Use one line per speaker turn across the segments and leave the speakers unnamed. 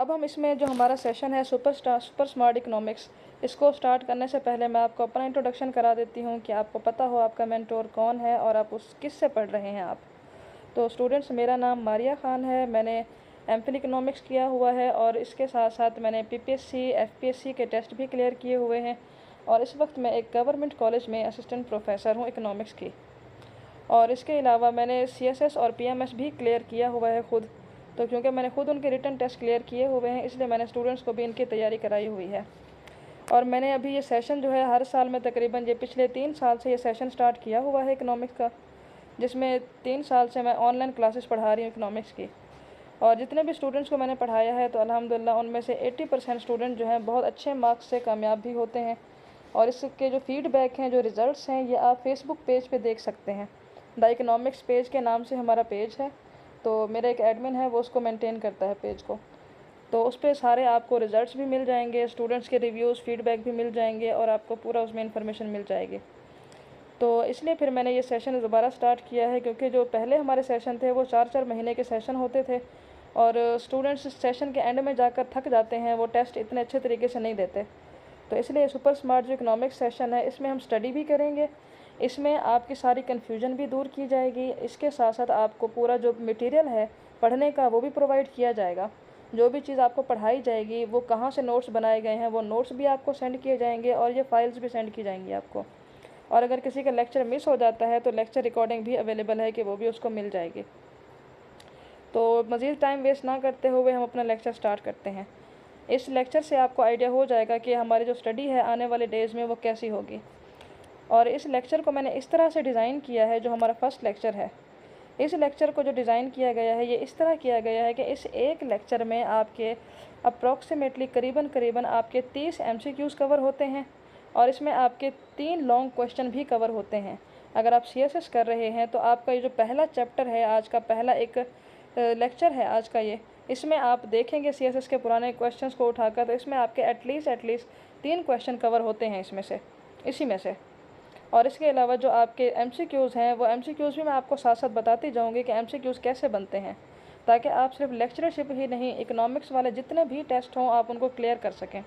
अब हम इसमें जो हमारा सेशन है सुपर स्मार्ट इकोनॉमिक्स, इसको स्टार्ट करने से पहले मैं आपको अपना इंट्रोडक्शन करा देती हूँ कि आपको पता हो आपका मेंटोर कौन है और आप उस किस से पढ़ रहे हैं आप। तो स्टूडेंट्स, मेरा नाम मारिया ख़ान है। मैंने एमफिल इकोनॉमिक्स किया हुआ है और इसके साथ साथ मैंने पीपीएससी एफपीएससी के टेस्ट भी क्लियर किए हुए हैं और इस वक्त मैं एक गवर्नमेंट कॉलेज में असिस्टेंट प्रोफेसर हूँ इकोनॉमिक्स की। और इसके अलावा मैंने सीएसएस और पीएमएस भी क्लियर किया हुआ है खुद। तो क्योंकि मैंने खुद उनके रिटन टेस्ट क्लियर किए हुए हैं, इसलिए मैंने स्टूडेंट्स को भी इनकी तैयारी कराई हुई है। और मैंने अभी ये सेशन जो है हर साल में तकरीबन ये पिछले 3 साल से ये सेशन स्टार्ट किया हुआ है इकोनॉमिक्स का, जिसमें 3 साल से मैं ऑनलाइन क्लासेस पढ़ा रही हूँ इकोनॉमिक्स की। और जितने भी स्टूडेंट्स को मैंने पढ़ाया है तो अल्हम्दुलिल्लाह उनमें से 80% स्टूडेंट जो हैं बहुत अच्छे मार्क्स से कामयाब भी होते हैं। और इसके जो फीडबैक हैं, जो रिज़ल्ट्स हैं, ये आप फेसबुक पेज पे देख सकते हैं। द इकोनॉमिक्स पेज के नाम से हमारा पेज है। तो मेरा एक एडमिन है, वो उसको मेंटेन करता है पेज को। तो उस पर सारे आपको रिज़ल्ट्स भी मिल जाएंगे, स्टूडेंट्स के रिव्यूज़ फीडबैक भी मिल जाएंगे और आपको पूरा उसमें इन्फॉर्मेशन मिल जाएगी। तो इसलिए फिर मैंने ये सेशन दोबारा स्टार्ट किया है, क्योंकि जो पहले हमारे सेशन थे वो 4-4 महीने के सेशन होते थे और स्टूडेंट्स सेशन के एंड में जाकर थक जाते हैं, वो टेस्ट इतने अच्छे तरीके से नहीं देते। तो इसलिए सुपर स्मार्ट जो इकोनॉमिक्स सेशन है, इसमें हम स्टडी भी करेंगे, इसमें आपकी सारी कन्फ्यूजन भी दूर की जाएगी। इसके साथ साथ आपको पूरा जो मटेरियल है पढ़ने का वो भी प्रोवाइड किया जाएगा। जो भी चीज़ आपको पढ़ाई जाएगी, वो कहाँ से नोट्स बनाए गए हैं, वो नोट्स भी आपको सेंड किए जाएंगे और ये फाइल्स भी सेंड की जाएंगी आपको। और अगर किसी का लेक्चर मिस हो जाता है तो लेक्चर रिकॉर्डिंग भी अवेलेबल है कि वो भी उसको मिल जाएगी। तो मज़ीद टाइम वेस्ट ना करते हुए हम अपना लेक्चर स्टार्ट करते हैं। इस लेक्चर से आपको आइडिया हो जाएगा कि हमारी जो स्टडी है आने वाले डेज़ में वो कैसी होगी। और इस लेक्चर को मैंने इस तरह से डिज़ाइन किया है, जो हमारा फर्स्ट लेक्चर है, इस लेक्चर को जो डिज़ाइन किया गया है ये इस तरह किया गया है कि इस एक लेक्चर में आपके अप्रॉक्सीमेटली करीबन आपके 30 एमसीक्यूज़ कवर होते हैं और इसमें आपके 3 लॉन्ग क्वेश्चन भी कवर होते हैं। अगर आप सीएसएस कर रहे हैं तो आपका ये जो पहला चैप्टर है, आज का पहला एक लेक्चर है आज का, ये इसमें आप देखेंगे सीएसएस के पुराने क्वेश्चंस को उठाकर, तो इसमें आपके एटलीस्ट 3 क्वेश्चन कवर होते हैं इसमें से, इसी में से। और इसके अलावा जो आपके एमसीक्यूज़ हैं, वो एमसीक्यूज़ भी मैं आपको साथ साथ बताती जाऊँगी कि एमसीक्यूज़ कैसे बनते हैं, ताकि आप सिर्फ लेक्चरशिप ही नहीं, इकोनॉमिक्स वाले जितने भी टेस्ट हों आप उनको क्लियर कर सकें।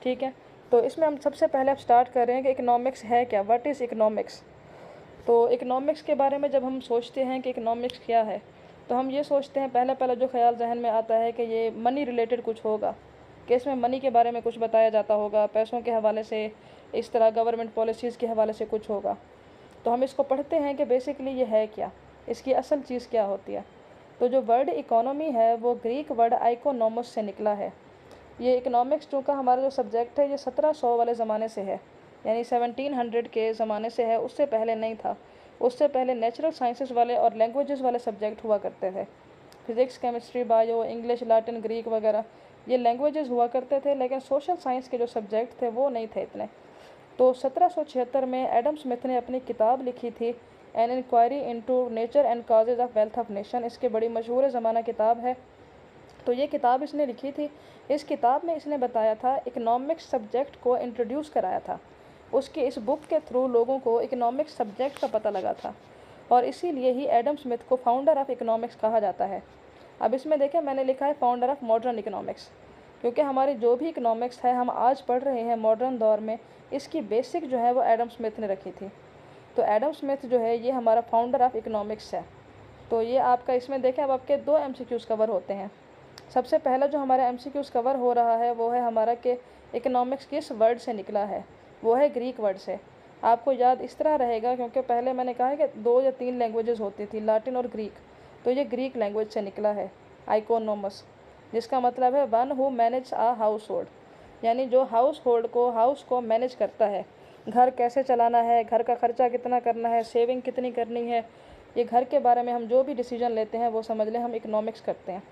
ठीक है, तो इसमें हम सबसे पहले आप स्टार्ट कर रहे हैं कि इकोनॉमिक्स है क्या, व्हाट इज़ इकोनॉमिक्स। तो इकोनॉमिक्स के बारे में जब हम सोचते हैं कि इकोनॉमिक्स क्या है, तो हम ये सोचते हैं, पहला जो ख्याल जहन में आता है कि ये मनी रिलेटेड कुछ होगा, कि इसमें मनी के बारे में कुछ बताया जाता होगा, पैसों के हवाले से, इस तरह गवर्नमेंट पॉलिसीज़ के हवाले से कुछ होगा। तो हम इसको पढ़ते हैं कि बेसिकली ये है क्या, इसकी असल चीज़ क्या होती है। तो जो वर्ड इकोनॉमी है वो ग्रीक वर्ड आइकोनॉमस से निकला है। ये इकोनॉमिक्स जो का हमारा जो सब्जेक्ट है ये 1700 वाले ज़माने से है, यानी 1700 के ज़माने से है, उससे पहले नहीं था। उससे पहले नेचुरल साइंसेस वाले और लैंग्वेजेस वाले सब्जेक्ट हुआ करते थे, physics, chemistry, bio, English, Latin, Greek वगैरह, ये लैंग्वेजेस हुआ करते थे, लेकिन सोशल साइंस के जो सब्जेक्ट थे वो नहीं थे इतने। तो 1776 में एडम स्मिथ ने अपनी किताब लिखी थी, an inquiry into nature and causes of wealth of nation. इसके बड़ी मशहूर ज़माना किताब है। तो ये किताब इसने लिखी थी। इस किताब में इसने बताया था, इकोनॉमिक्स सब्जेक्ट को इंट्रोड्यूस कराया था। उसकी इस बुक के थ्रू लोगों को इकोनॉमिक्स सब्जेक्ट का पता लगा था और इसीलिए ही एडम स्मिथ को फाउंडर ऑफ इकोनॉमिक्स कहा जाता है। अब इसमें देखें, मैंने लिखा है फाउंडर ऑफ मॉडर्न इकोनॉमिक्स, क्योंकि हमारी जो भी इकोनॉमिक्स है हम आज पढ़ रहे हैं मॉडर्न दौर में, इसकी बेसिक जो है वो एडम स्मिथ ने रखी थी। तो एडम स्मिथ जो है ये हमारा फाउंडर ऑफ इकोनॉमिक्स है। तो ये आपका इसमें देखें, अब आपके 2 एमसीक्यूज़ कवर होते हैं। सबसे पहला जो हमारा एमसीक्यूज़ कवर हो रहा है वो है हमारा कि इकोनॉमिक्स किस वर्ड से निकला है, वो है ग्रीक वर्ड से। आपको याद इस तरह रहेगा, क्योंकि पहले मैंने कहा है कि 2 या 3 लैंग्वेजेस होती थी, लैटिन और ग्रीक। तो ये ग्रीक लैंग्वेज से निकला है, आइकोनोमस, जिसका मतलब है one who manage a household, यानी जो हाउस को मैनेज करता है, घर कैसे चलाना है, घर का ख़र्चा कितना करना है, सेविंग कितनी करनी है, ये घर के बारे में हम जो भी डिसीजन लेते हैं वो समझ लें हम इकोनॉमिक्स करते हैं।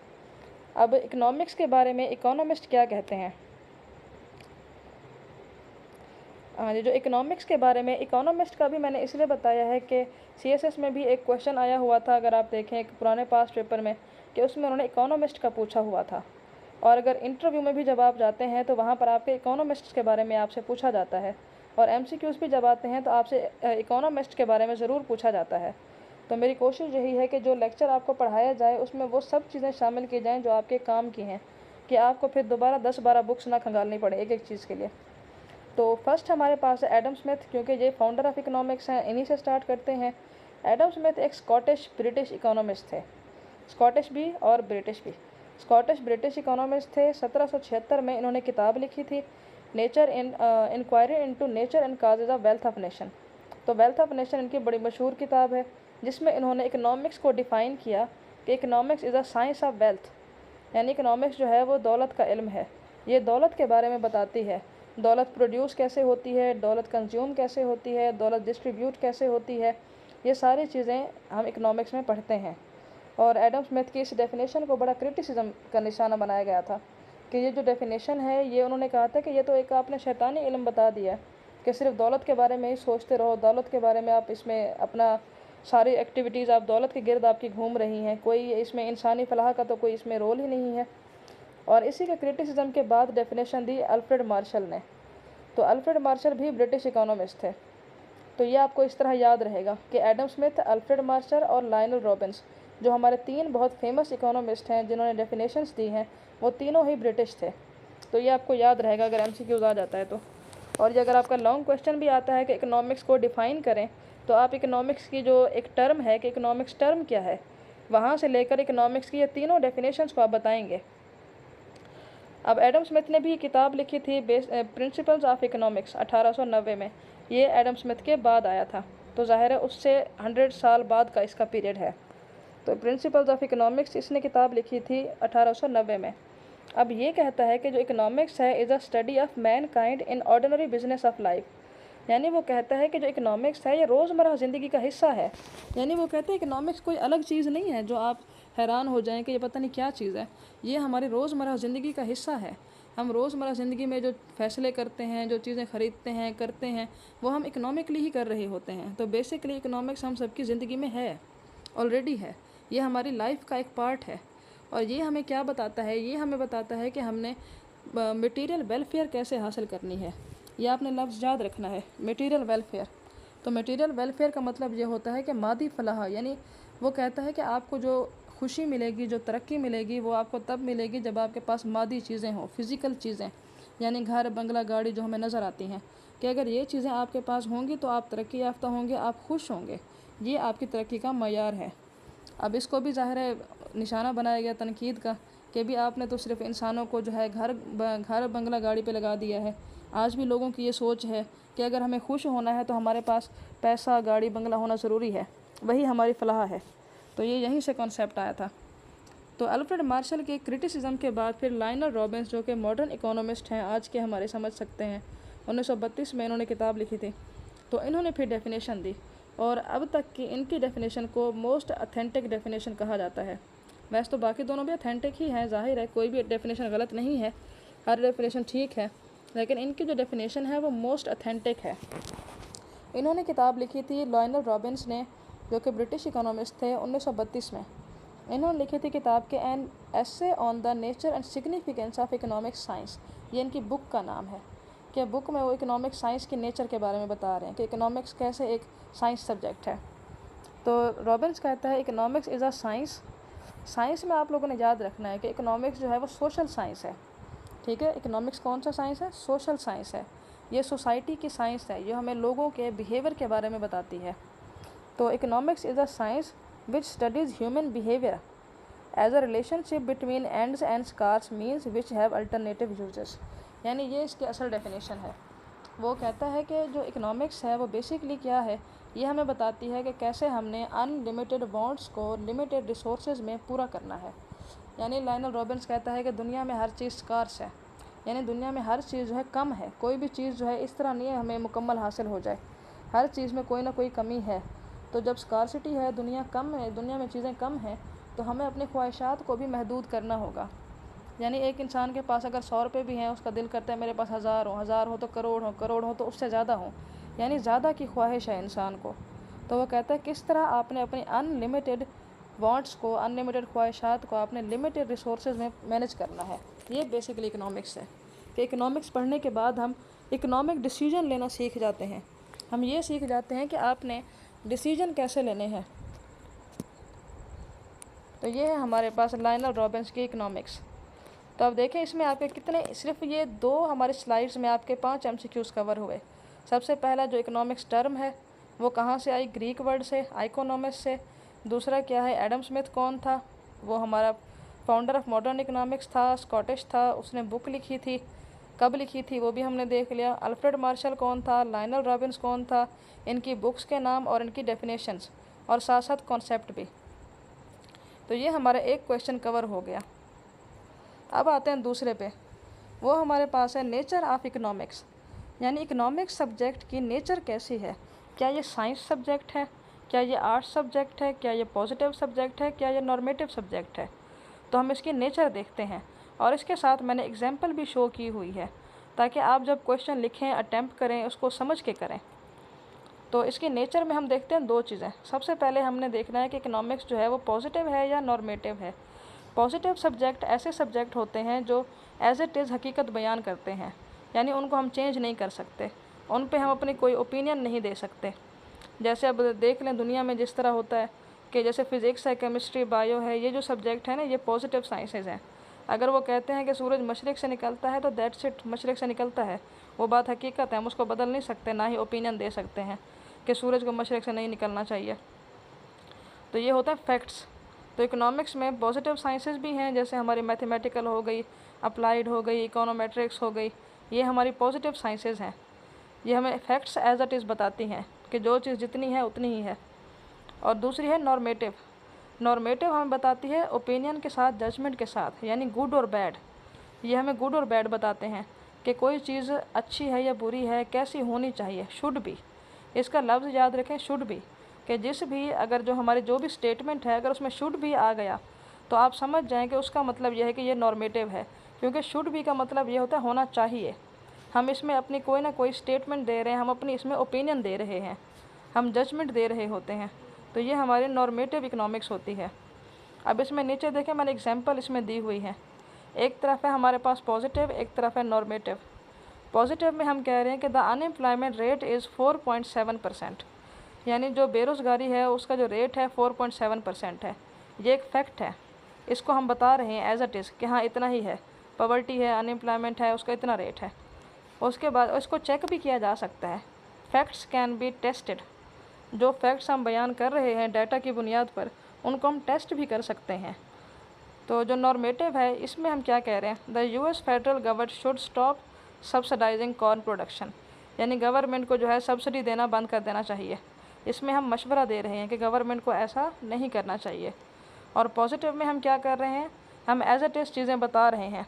अब इकोनॉमिक्स के बारे में इकोनॉमिस्ट क्या कहते हैं। ये जो इकोनॉमिक्स के बारे में इकोनॉमिस्ट का भी मैंने इसलिए बताया है कि सीएसएस में भी एक क्वेश्चन आया हुआ था, अगर आप देखें एक पुराने पास्ट पेपर में, कि उसमें उन्होंने इकोनॉमिस्ट का पूछा हुआ था। और अगर इंटरव्यू में भी जब आप जाते हैं तो वहाँ पर आपके इकोनॉमिस्ट के बारे में आपसे पूछा जाता है, और एमसीक्यूज़ भी जब आते हैं तो आपसे इकोनॉमिस्ट के बारे में ज़रूर पूछा जाता है। तो मेरी कोशिश यही है कि जो लेक्चर आपको पढ़ाया जाए उसमें वो सब चीज़ें शामिल की जाएँ जो आपके काम की हैं, कि आपको फिर दोबारा 10-12 बुक्स ना खंगालनी पड़े एक एक चीज़ के लिए। तो फर्स्ट हमारे पास है एडम स्मिथ, क्योंकि ये फाउंडर ऑफ इकोनॉमिक्स हैं, इन्हीं से स्टार्ट करते हैं। एडम स्मिथ एक स्कॉटिश ब्रिटिश इकोनॉमिस्ट थे, स्कॉटिश भी और ब्रिटिश भी। स्कॉटिश ब्रिटिश इकोनॉमिस्ट थे। 1776 में इन्होंने किताब लिखी थी, nature in inquiry into nature and causes of wealth of nation. तो वेल्थ ऑफ नेशन इनकी बड़ी मशहूर किताब है, जिसमें इन्होंने इकोनॉमिक्स को डिफ़ाइन किया कि economics is a science of wealth, यानी इकोनॉमिक्स जो है वो दौलत का इल्म है। ये दौलत के बारे में बताती है, दौलत प्रोड्यूस कैसे होती है, दौलत कंज्यूम कैसे होती है, दौलत डिस्ट्रीब्यूट कैसे होती है। ये सारी चीज़ें हम इकोनॉमिक्स में पढ़ते हैं। और एडम स्मिथ की इस डेफिनेशन को बड़ा क्रिटिसिज्म का निशाना बनाया गया था कि ये जो डेफिनेशन है, ये उन्होंने कहा था कि ये तो एक आपने शैतानी इल्म बता दिया कि सिर्फ दौलत के बारे में ही सोचते रहो, दौलत के बारे में आप इसमें अपना सारी एक्टिविटीज़ आप दौलत के गिर्द आपकी घूम रही हैं, कोई इसमें इंसानी फलाह का तो कोई इसमें रोल ही नहीं है। और इसी के क्रिटिसिज्म के बाद डेफिनेशन दी अल्फ्रेड मार्शल ने। तो अल्फ्रेड मार्शल भी ब्रिटिश इकोनॉमिस्ट थे। तो ये आपको इस तरह याद रहेगा कि एडम स्मिथ, अल्फ्रेड मार्शल और लायनल रॉबिन्स, जो हमारे 3 बहुत फेमस इकोनॉमिस्ट हैं जिन्होंने डेफिनेशंस दी हैं, वो तीनों ही ब्रिटिश थे। तो ये आपको याद रहेगा अगर MCQs आ जाता है तो। और ये अगर आपका लॉन्ग क्वेश्चन भी आता है कि इकोनॉमिक्स को डिफ़ाइन करें, तो आप इकोनॉमिक्स की जो एक टर्म है कि इकोनॉमिक्स टर्म क्या है, वहाँ से लेकर इकोनॉमिक्स की ये तीनों डेफिनेशंस को आप बताएंगे। अब एडम स्मिथ ने भी किताब लिखी थी प्रिंसिपल्स ऑफ इकोनॉमिक्स 1890 में। ये एडम स्मिथ के बाद आया था, तो ज़ाहिर है उससे 100 साल बाद का इसका पीरियड है। तो प्रिंसिपल्स ऑफ इकोनॉमिक्स इसने किताब लिखी थी 1890 में। अब ये कहता है कि जो इकोनॉमिक्स है is a study of man kind in ordinary business of life, यानी वो कहता है कि जो इकोनॉमिक्स है ये रोज़मर्रा ज़िंदगी का हिस्सा है। यानी वो कहते हैं इकोनॉमिक्स कोई अलग चीज़ नहीं है जो आप हैरान हो जाएं कि ये पता नहीं क्या चीज़ है। ये हमारी रोज़मर्रा ज़िंदगी का हिस्सा है। हम रोज़मर्रा ज़िंदगी में जो फ़ैसले करते हैं, जो चीज़ें ख़रीदते हैं, करते हैं, वो हम इकोनॉमिकली ही कर रहे होते हैं। तो बेसिकली इकोनॉमिक्स हम सबकी ज़िंदगी में है, ऑलरेडी है। ये हमारी लाइफ का एक पार्ट है। और ये हमें क्या बताता है, ये हमें बताता है कि हमने मटेरियल वेलफेयर कैसे हासिल करनी है। ये आपने लफ्ज़ याद रखना है, मटेरियल वेलफेयर। तो मटेरियल वेलफेयर का मतलब ये होता है कि मादी फलाह, यानी वो कहता है कि आपको जो खुशी मिलेगी, जो तरक्की मिलेगी, वो आपको तब मिलेगी जब आपके पास मादी चीज़ें हों, फिज़िकल चीज़ें, यानी घर, बंगला, गाड़ी जो हमें नज़र आती हैं, कि अगर ये चीज़ें आपके पास होंगी तो आप तरक्की याफ्ता होंगे, आप खुश होंगे। ये आपकी तरक्की का मयार है। अब इसको भी ज़ाहिर है निशाना बनाया गया तनकीद का कि भी आपने तो सिर्फ इंसानों को जो है घर बंगला गाड़ी पे लगा दिया है। आज भी लोगों की ये सोच है कि अगर हमें खुश होना है तो हमारे पास पैसा, गाड़ी, बंगला होना ज़रूरी है, वही हमारी फलाह है। तो ये यहीं से कॉन्सेप्ट आया था। तो अल्फ्रेड मार्शल के क्रिटिसिज्म के बाद फिर लायनल रॉबिन्स, जो कि मॉडर्न इकोनॉमिस्ट हैं, आज के हमारे समझ सकते हैं, 1932 में इन्होंने किताब लिखी थी। तो इन्होंने फिर डेफिनेशन दी और अब तक की इनकी डेफिनेशन को मोस्ट अथेंटिक डेफिनेशन कहा जाता है। वैसे तो बाकी दोनों भी अथेंटिक ही हैं, जाहिर है कोई भी डेफिनेशन गलत नहीं है, हर डेफिनेशन ठीक है, लेकिन इनकी जो डेफिनेशन है वो मोस्ट अथेंटिक है। इन्होंने किताब लिखी थी लायनल रॉबिन्स ने, जो कि ब्रिटिश इकोनॉमिस्ट थे, 1932 में। इन्होंने लिखी थी किताब के an essay on the nature and significance of economic science. ये इनकी बुक का नाम है कि बुक में वो इकोनॉमिक साइंस की नेचर के बारे में बता रहे हैं कि इकोनॉमिक्स कैसे एक साइंस सब्जेक्ट है। तो रॉबिन्स कहता है economics is a science. Science में आप लोगों ने याद रखना है कि इकोनॉमिक्स जो है वो सोशल साइंस है। ठीक है, इकोनॉमिक्स कौन सा साइंस है? सोशल साइंस है। ये सोसाइटी की साइंस है, ये हमें लोगों के बिहेवियर के बारे में बताती है। तो economics is a science which studies human behaviour as a relationship between ends and scarce means which have alternative uses. यानी ये इसकी असल डेफिनेशन है। वो कहता है कि जो इकोनॉमिक्स है वो बेसिकली क्या है, ये हमें बताती है कि कैसे हमने अनलिमिटेड वांट्स को लिमिटेड रिसोर्सेज में पूरा करना है। यानी लायनल रॉबिन्स कहता है कि दुनिया में हर चीज़ स्कार्स है, यानी दुनिया में हर चीज़ जो है कम है। कोई भी चीज़ जो है इस तरह नहीं है हमें मुकम्मल हासिल हो जाए, हर चीज़ में कोई ना कोई कमी है। तो जब स्कार्सिटी है, दुनिया कम है, दुनिया में चीज़ें कम हैं, तो हमें अपनी ख्वाहिशात को भी महदूद करना होगा। यानी एक इंसान के पास अगर 100 रुपये भी हैं, उसका दिल करता है मेरे पास 1000 हो तो करोड़ हो, करोड़ हो तो उससे ज़्यादा हो, यानी ज़्यादा की ख्वाहिश है इंसान को। तो वो कहता है किस तरह आपने अपनी अनलिमिटेड वांट्स को, अनलिमिटेड ख्वाहिशात को आपने लिमिटेड रिसोर्सेज में मैनेज करना है। ये बेसिकली इकोनॉमिक्स है कि इकोनॉमिक्स पढ़ने के बाद हम इकोनॉमिक डिसीजन लेना सीख जाते हैं। हम ये सीख जाते हैं कि आपने डिसीजन कैसे लेने हैं। तो ये है हमारे पास लायनल रॉबिन्स की इकोनॉमिक्स। तो अब देखें इसमें आपके कितने, सिर्फ ये 2 हमारे स्लाइड्स में आपके 5 MCQs कवर हुए। सबसे पहला जो इकोनॉमिक्स टर्म है वो कहाँ से आई, ग्रीक वर्ड से, इकोनॉमिक्स से। दूसरा क्या है, एडम स्मिथ कौन था, वो हमारा फाउंडर ऑफ मॉडर्न इकोनॉमिक्स था, स्कॉटिश था, उसने बुक लिखी थी, कब लिखी थी वो भी हमने देख लिया। अल्फ्रेड मार्शल कौन था, लायनल रॉबिन्स कौन था, इनकी बुक्स के नाम और इनकी डेफिनेशंस और साथ साथ कॉन्सेप्ट भी। तो ये हमारा एक क्वेश्चन कवर हो गया। अब आते हैं दूसरे पे, वो हमारे पास है नेचर ऑफ इकोनॉमिक्स, यानी इकोनॉमिक्स सब्जेक्ट की नेचर कैसी है। क्या ये साइंस सब्जेक्ट है, क्या ये आर्ट्स सब्जेक्ट है, क्या ये पॉजिटिव सब्जेक्ट है, क्या ये नॉर्मेटिव सब्जेक्ट है। तो हम इसकी नेचर देखते हैं और इसके साथ मैंने एग्जाम्पल भी शो की हुई है ताकि आप जब क्वेश्चन लिखें, अटैम्प्ट करें, उसको समझ के करें। तो इसकी नेचर में हम देखते हैं 2 चीज़ें। सबसे पहले हमने देखना है कि इकोनॉमिक्स जो है वो पॉजिटिव है या नॉर्मेटिव है। पॉजिटिव सब्जेक्ट ऐसे सब्जेक्ट होते हैं जो एज इट इज़ हकीकत बयान करते हैं, यानी उनको हम चेंज नहीं कर सकते, उन पे हम अपनी कोई ओपिनियन नहीं दे सकते। जैसे अब देख लें दुनिया में जिस तरह होता है कि जैसे फिज़िक्स है, केमिस्ट्री, बायो है, ये जो सब्जेक्ट है ना, ये पॉजिटिव साइंसेज हैं। अगर वो कहते हैं कि सूरज मशरिक़ से निकलता है तो दैट्स इट, मशरिक़ से निकलता है, वो बात हकीकत है, हम उसको बदल नहीं सकते, ना ही ओपिनियन दे सकते हैं कि सूरज को मशरिक़ से नहीं निकलना चाहिए। तो ये होता है फैक्ट्स। तो इकोनॉमिक्स में पॉजिटिव साइंसेज भी हैं, जैसे हमारी मैथमेटिकल हो गई, अप्लाइड हो गई, इकोनोमेट्रिक्स हो गई, ये हमारी पॉजिटिव साइंसेज हैं। ये हमें फैक्ट्स एज इट इज़ बताती हैं कि जो चीज़ जितनी है उतनी ही है। और दूसरी है नॉर्मेटिव। नॉर्मेटिव हमें बताती है ओपिनियन के साथ, जजमेंट के साथ, यानी गुड और बैड। ये हमें गुड और बैड बताते हैं कि कोई चीज़ अच्छी है या बुरी है, कैसी होनी चाहिए, शुड बी। इसका लफ्ज़ याद रखें, शुड बी, कि जिस भी अगर जो हमारी जो भी स्टेटमेंट है अगर उसमें शुड भी आ गया तो आप समझ जाएं कि उसका मतलब यह है कि ये नॉर्मेटिव है, क्योंकि शुड बी का मतलब ये होता है होना चाहिए। हम इसमें अपनी कोई ना कोई स्टेटमेंट दे रहे हैं, हम अपनी इसमें ओपिनियन दे रहे हैं, हम जजमेंट दे रहे होते हैं। तो ये हमारी नॉर्मेटिव इकोनॉमिक्स होती है। अब इसमें नीचे देखें, मैंने एग्जांपल इसमें दी हुई है। एक तरफ है हमारे पास पॉजिटिव, एक तरफ है नॉर्मेटिव। पॉजिटिव में हम कह रहे हैं कि द अनएम्प्लॉयमेंट रेट इज़ 4.7%, यानी जो बेरोज़गारी है उसका जो रेट है 4.7% है। ये एक फैक्ट है, इसको हम बता रहे हैं एज इट इज़ कि हाँ इतना ही है, पॉवर्टी है, अनएम्प्लॉयमेंट है, उसका इतना रेट है। उसके बाद इसको चेक भी किया जा सकता है, फैक्ट्स कैन बी टेस्टेड। जो फैक्ट्स हम बयान कर रहे हैं डाटा की बुनियाद पर, उनको हम टेस्ट भी कर सकते हैं। तो जो नॉर्मेटिव है इसमें हम क्या कह रहे हैं, the US federal government should stop subsidising corn production, यानी गवर्नमेंट को जो है सब्सिडी देना बंद कर देना चाहिए। इसमें हम मशवरा दे रहे हैं कि गवर्नमेंट को ऐसा नहीं करना चाहिए। और पॉजिटिव में हम क्या कर रहे हैं, हम एज इट इज़ चीज़ें बता रहे हैं।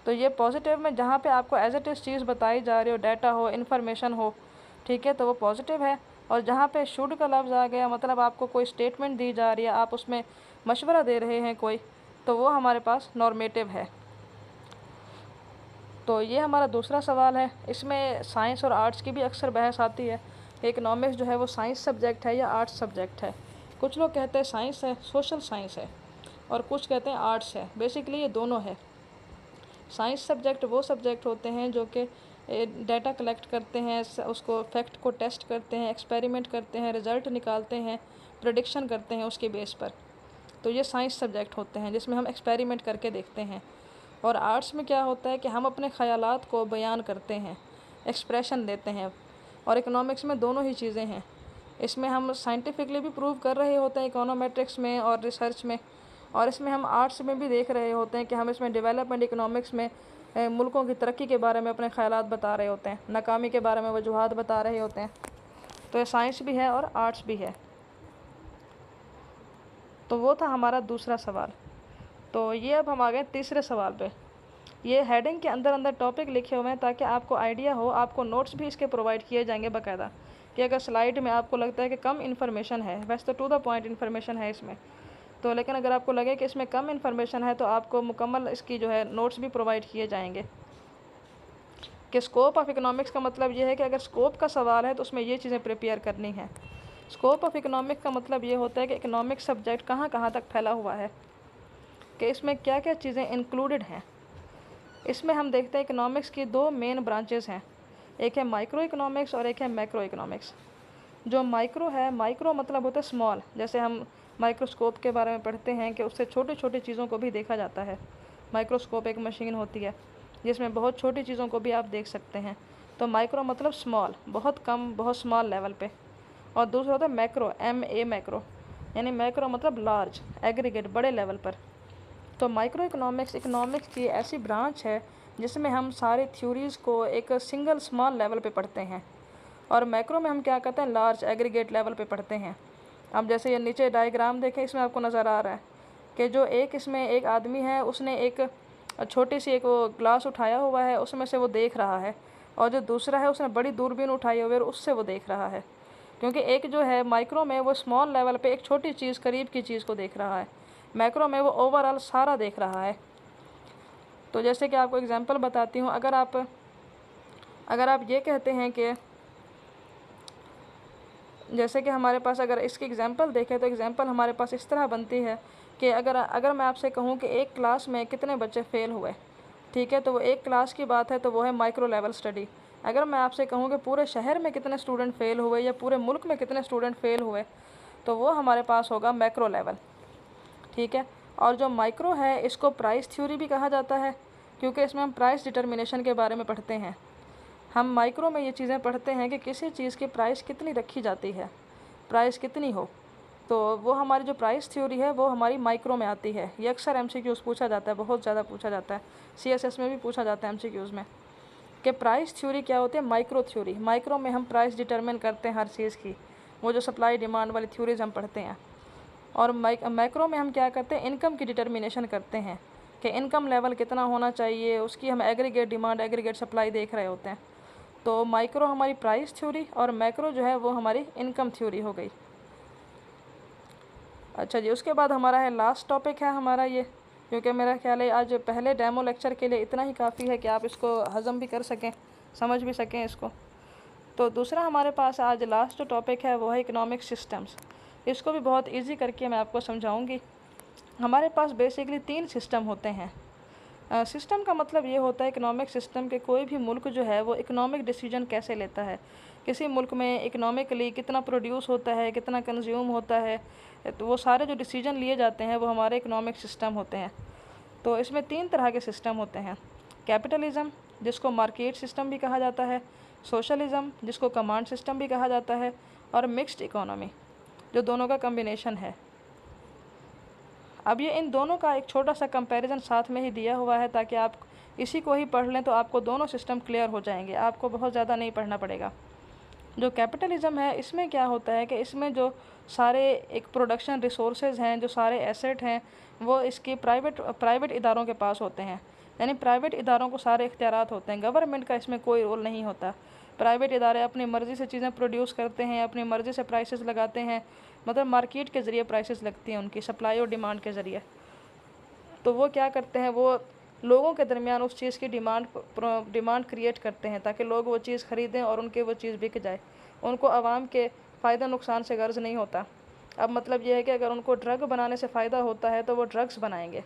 तो ये पॉजिटिव में जहाँ पे आपको एज इट इज़ चीज़ बताई जा रही हो, डाटा हो, इन्फॉर्मेशन हो, ठीक है, तो वो पॉजिटिव है। और जहाँ पे शुड का लफ्ज़ आ गया, मतलब आपको कोई स्टेटमेंट दी जा रही है, आप उसमें मशवरा दे रहे हैं कोई, तो वो हमारे पास नॉर्मेटिव है। तो ये हमारा दूसरा सवाल है। इसमें साइंस और आर्ट्स की भी अक्सर बहस आती है, इकोनॉमिक्स जो है वो साइंस सब्जेक्ट है या आर्ट्स सब्जेक्ट है। कुछ लोग कहते हैं साइंस है, सोशल साइंस है, और कुछ कहते हैं आर्ट्स है। बेसिकली ये दोनों है। साइंस सब्जेक्ट वो सब्जेक्ट होते हैं जो कि डाटा कलेक्ट करते हैं, उसको फैक्ट को टेस्ट करते हैं, एक्सपेरिमेंट करते हैं, रिज़ल्ट निकालते हैं, प्रेडिक्शन करते हैं उसके बेस पर। तो ये साइंस सब्जेक्ट होते हैं जिसमें हम एक्सपेरिमेंट करके देखते हैं। और आर्ट्स में क्या होता है कि हम अपने ख़यालात को बयान करते हैं, एक्सप्रेशन देते हैं। और इकोनॉमिक्स में दोनों ही चीज़ें हैं। इसमें हम साइंटिफिकली भी प्रूव कर रहे होते हैं इकोनोमेट्रिक्स में और रिसर्च में, और इसमें हम आर्ट्स में भी देख रहे होते हैं कि हम इसमें डेवलपमेंट इकोनॉमिक्स में मुल्कों की तरक्की के बारे में अपने ख़यालात बता रहे होते हैं, नाकामी के बारे में वजूहात बता रहे होते हैं। तो ये साइंस भी है और आर्ट्स भी है। तो वो था हमारा दूसरा सवाल। तो ये अब हम आ गए तीसरे सवाल पे। ये हेडिंग के अंदर अंदर टॉपिक लिखे हुए हैं ताकि आपको आइडिया हो। आपको नोट्स भी इसके प्रोवाइड किए जाएंगे बाकायदा, कि अगर स्लाइड में आपको लगता है कि कम इन्फॉर्मेशन है, वैसे तो टू द पॉइंट इन्फॉर्मेशन है इसमें, तो लेकिन अगर आपको लगे कि इसमें कम इन्फॉर्मेशन है तो आपको मुकम्मल इसकी जो है नोट्स भी प्रोवाइड किए जाएंगे। कि स्कोप ऑफ इकोनॉमिक्स का मतलब ये है कि अगर स्कोप का सवाल है तो उसमें ये चीज़ें प्रिपेयर करनी है। स्कोप ऑफ इकोनॉमिक्स का मतलब ये होता है कि इकोनॉमिक्स सब्जेक्ट कहाँ कहाँ तक फैला हुआ है, कि इसमें क्या क्या चीज़ें इंक्लूडेड हैं। इसमें हम देखते हैं इकोनॉमिक्स की 2 मेन ब्रांचेस हैं, एक है माइक्रो इकोनॉमिक्स और एक है मैक्रो इकोनॉमिक्स। जो माइक्रो है, माइक्रो मतलब होता है स्मॉल, जैसे हम माइक्रोस्कोप के बारे में पढ़ते हैं कि उससे छोटी छोटी चीज़ों को भी देखा जाता है, माइक्रोस्कोप एक मशीन होती है जिसमें बहुत छोटी चीज़ों को भी आप देख सकते हैं। तो माइक्रो मतलब स्मॉल, बहुत कम, बहुत स्मॉल लेवल पे। और दूसरा होता है मैक्रो, मैक्रो, यानी मैक्रो मतलब लार्ज, एग्रीगेट, बड़े लेवल पर। तो माइक्रो इकोनॉमिक्स की ऐसी ब्रांच है जिसमें हम सारी थ्योरीज़ को एक सिंगल स्मॉल लेवल पे पढ़ते हैं। और मैक्रो में हम क्या करते हैं, लार्ज एग्रीगेट लेवल पे पढ़ते हैं। अब जैसे ये नीचे डायग्राम देखें, इसमें आपको नज़र आ रहा है कि जो इसमें एक आदमी है, उसने एक छोटी सी एक वो ग्लास उठाया हुआ है, उसमें से वो देख रहा है। और जो दूसरा है उसने बड़ी दूरबीन उठाई हुई है और उससे वो देख रहा है। क्योंकि एक जो है माइक्रो में वो स्मॉल लेवल पे एक छोटी चीज़, करीब की चीज़ को देख रहा है, मैक्रो में वो ओवरऑल सारा देख रहा है। तो जैसे कि आपको एग्जांपल बताती हूँ, अगर आप ये कहते हैं कि जैसे कि हमारे पास, अगर इसकी एग्जांपल देखें तो एग्जांपल हमारे पास इस तरह बनती है कि अगर मैं आपसे कहूँ कि एक क्लास में कितने बच्चे फ़ेल हुए, ठीक है, तो वो एक क्लास की बात है, तो वो है माइक्रो लेवल स्टडी। अगर मैं आपसे कहूँ कि पूरे शहर में कितने स्टूडेंट फ़ेल हुए या पूरे मुल्क में कितने स्टूडेंट फ़ेल हुए, तो वो हमारे पास होगा मैक्रो लेवल, ठीक है। और जो माइक्रो है इसको प्राइस थ्योरी भी कहा जाता है, क्योंकि इसमें हम प्राइस डिटर्मिनेशन के बारे में पढ़ते हैं। हम माइक्रो में ये चीज़ें पढ़ते हैं कि किसी चीज़ की प्राइस कितनी रखी जाती है, प्राइस कितनी हो, तो वो हमारी जो प्राइस थ्योरी है वो हमारी माइक्रो में आती है। ये अक्सर एमसीक्यूज़ पूछा जाता है, बहुत ज़्यादा पूछा जाता है, सीएसएस में भी पूछा जाता है एमसीक्यूज़ में कि प्राइस थ्योरी क्या होती है। माइक्रो थ्योरी, माइक्रो में हम प्राइस डिटरमिन करते हैं हर चीज़ की, वो जो सप्लाई डिमांड वाली थ्योरीज हम पढ़ते हैं। और मैक्रो में हम क्या करते हैं, इनकम की डिटर्मिनेशन करते हैं कि इनकम लेवल कितना होना चाहिए, उसकी हम एग्रीगेट डिमांड, एग्रीगेट सप्लाई देख रहे होते हैं। तो माइक्रो हमारी प्राइस थ्योरी और मैक्रो जो है वो हमारी इनकम थ्योरी हो गई। अच्छा जी, उसके बाद हमारा है लास्ट टॉपिक है हमारा ये, क्योंकि मेरा ख्याल है आज पहले डेमो लेक्चर के लिए इतना ही काफ़ी है कि आप इसको हज़म भी कर सकें, समझ भी सकें इसको। तो दूसरा हमारे पास आज लास्ट जो टॉपिक है वो है इकोनॉमिक सिस्टम्स। इसको भी बहुत ईजी करके मैं आपको समझाऊँगी। हमारे पास बेसिकली 3 सिस्टम होते हैं। सिस्टम का मतलब ये होता है इकोनॉमिक सिस्टम के कोई भी मुल्क जो है वो इकोनॉमिक डिसीजन कैसे लेता है, किसी मुल्क में इकोनॉमिकली कितना प्रोड्यूस होता है, कितना कंज्यूम होता है, तो वो सारे जो डिसीजन लिए जाते हैं वो हमारे इकोनॉमिक सिस्टम होते हैं। तो इसमें 3 तरह के सिस्टम होते हैं, कैपिटलिज़म जिसको मार्केट सिस्टम भी कहा जाता है, सोशलिज़म जिसको कमांड सिस्टम भी कहा जाता है, और मिक्स्ड इकोनॉमी जो दोनों का कम्बिनेशन है। अब ये इन दोनों का एक छोटा सा कंपैरिजन साथ में ही दिया हुआ है ताकि आप इसी को ही पढ़ लें तो आपको दोनों सिस्टम क्लियर हो जाएंगे, आपको बहुत ज़्यादा नहीं पढ़ना पड़ेगा। जो कैपिटलिज़म है इसमें क्या होता है कि इसमें जो सारे एक प्रोडक्शन रिसोर्सेज हैं, जो सारे एसेट हैं, वो इसकी प्राइवेट इदारों के पास होते हैं। यानी प्राइवेट इदारों को सारे इख्तियारात होते हैं, गवर्नमेंट का इसमें कोई रोल नहीं होता। प्राइवेट इदारे अपनी मर्ज़ी से चीज़ें प्रोड्यूस करते हैं, अपनी मर्ज़ी से प्राइसेस लगाते हैं, मतलब मार्केट के ज़रिए प्राइसेस लगती हैं उनकी, सप्लाई और डिमांड के ज़रिए। तो वो क्या करते हैं, वो लोगों के दरमियान उस चीज़ की डिमांड क्रिएट करते हैं ताकि लोग वो चीज़ ख़रीदें और उनके वो चीज़ बिक जाए। उनको आवाम के फ़ायदा नुकसान से गर्ज नहीं होता। अब मतलब ये है कि अगर उनको ड्रग बनाने से फ़ायदा होता है तो वो ड्रग्स बनाएंगे,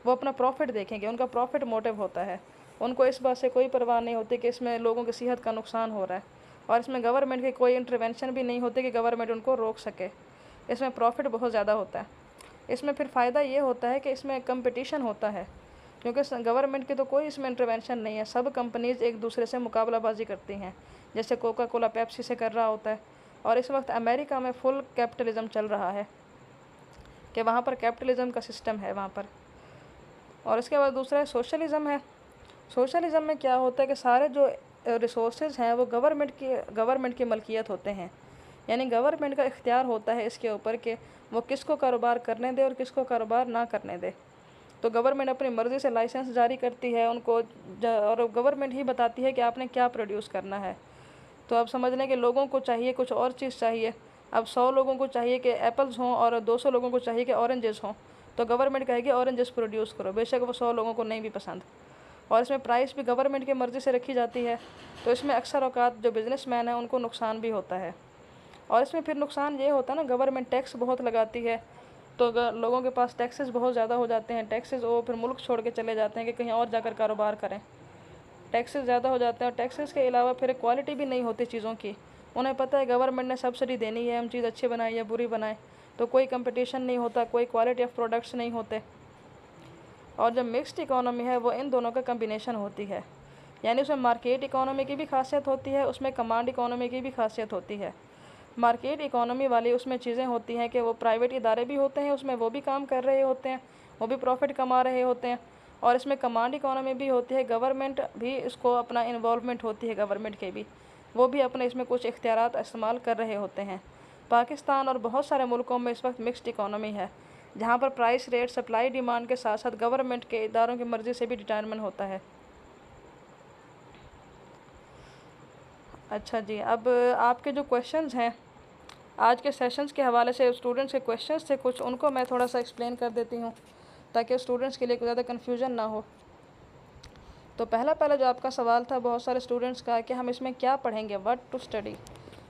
वो अपना प्रॉफिट देखेंगे, उनका प्रॉफिट मोटिव होता है। उनको इस बात से कोई परवाह नहीं होती कि इसमें लोगों की सेहत का नुकसान हो रहा है, और इसमें गवर्नमेंट की कोई इंटरवेंशन भी नहीं होती कि गवर्नमेंट उनको रोक सके। इसमें प्रॉफिट बहुत ज़्यादा होता है। इसमें फिर फ़ायदा ये होता है कि इसमें कंपटीशन होता है, क्योंकि गवर्नमेंट की तो कोई इसमें इंटरवेंशन नहीं है, सब कंपनीज़ एक दूसरे से मुकाबलाबाजी करती हैं, जैसे कोका कोला पेप्सी से कर रहा होता है। और इस वक्त अमेरिका में फुल कैपिटलिज़म चल रहा है कि वहाँ पर कैपिटलिज़म का सिस्टम है वहाँ पर। और इसके बाद दूसरा है सोशलिज़म है। सोशलिज़म में क्या होता है कि सारे जो रिसोर्सेज हैं वो गवर्नमेंट की मलकियत होते हैं, यानी गवर्नमेंट का इख्तियार होता है इसके ऊपर कि वो किसको कारोबार करने दे और किसको कारोबार ना करने दे। तो गवर्नमेंट अपनी मर्ज़ी से लाइसेंस जारी करती है उनको, और गवर्नमेंट ही बताती है कि आपने क्या प्रोड्यूस करना है। तो अब समझ लें कि लोगों को चाहिए कुछ और चीज़ चाहिए। अब 100 लोगों को चाहिए कि एप्पल्स हों और 200 लोगों को चाहिए कि ऑरेंजेस हों, तो गवर्नमेंट कहेगी ऑरेंजेस प्रोड्यूस करो, बेशक वो 100 लोगों को नहीं भी पसंद। और इसमें प्राइस भी गवर्नमेंट की मर्ज़ी से रखी जाती है, तो इसमें अक्सर औकात जो बिज़नेसमैन है उनको नुकसान भी होता है। और इसमें फिर नुकसान ये होता है ना, गवर्नमेंट टैक्स बहुत लगाती है, तो लोगों के पास टैक्सेस बहुत ज़्यादा हो जाते हैं, टैक्सेस वो फिर मुल्क छोड़ के चले जाते हैं कि कहीं और जाकर कारोबार करें। टैक्सेस ज़्यादा हो जाते हैं, और टैक्सेस के अलावा फिर क्वालिटी भी नहीं होती चीज़ों की। उन्हें पता है गवर्नमेंट ने सब्सिडी देनी है, हम चीज़ अच्छी बनाए या बुरी बनाए, तो कोई कंपटीशन नहीं होता, कोई क्वालिटी ऑफ प्रोडक्ट्स नहीं होते। और जो मिक्स्ड इकोनॉमी है वो इन दोनों का कम्बिनेशन होती है, यानी उसमें मार्केट इकोनॉमी की भी खासियत होती है, उसमें कमांड इकोनॉमी की भी खासियत होती है। मार्केट इकोनॉमी वाली उसमें चीज़ें होती हैं कि वो प्राइवेट इदारे भी होते हैं, उसमें वो भी काम कर रहे होते हैं, वो भी प्रॉफिट कमा रहे होते हैं। और इसमें कमांड इकोनॉमी भी होती है, गवर्नमेंट भी इसको अपना इन्वॉल्वमेंट होती है, गवर्नमेंट के भी, वो भी अपने इसमें कुछ इख्तियारात इस्तेमाल कर रहे होते हैं। पाकिस्तान और बहुत सारे मुल्कों में इस वक्त मिक्स्ड इकोनॉमी है, जहाँ पर प्राइस रेट सप्लाई डिमांड के साथ साथ गवर्नमेंट के इदारों की मर्ज़ी से भी डिटरमिन होता है। अच्छा जी, अब आपके जो क्वेश्चंस हैं आज के सेशंस के हवाले से, स्टूडेंट्स के क्वेश्चंस थे कुछ, उनको मैं थोड़ा सा एक्सप्लेन कर देती हूँ ताकि स्टूडेंट्स के लिए ज़्यादा कन्फ्यूजन ना हो। तो पहला जो आपका सवाल था बहुत सारे स्टूडेंट्स का कि हम इसमें क्या पढ़ेंगे, व्हाट टू स्टडी।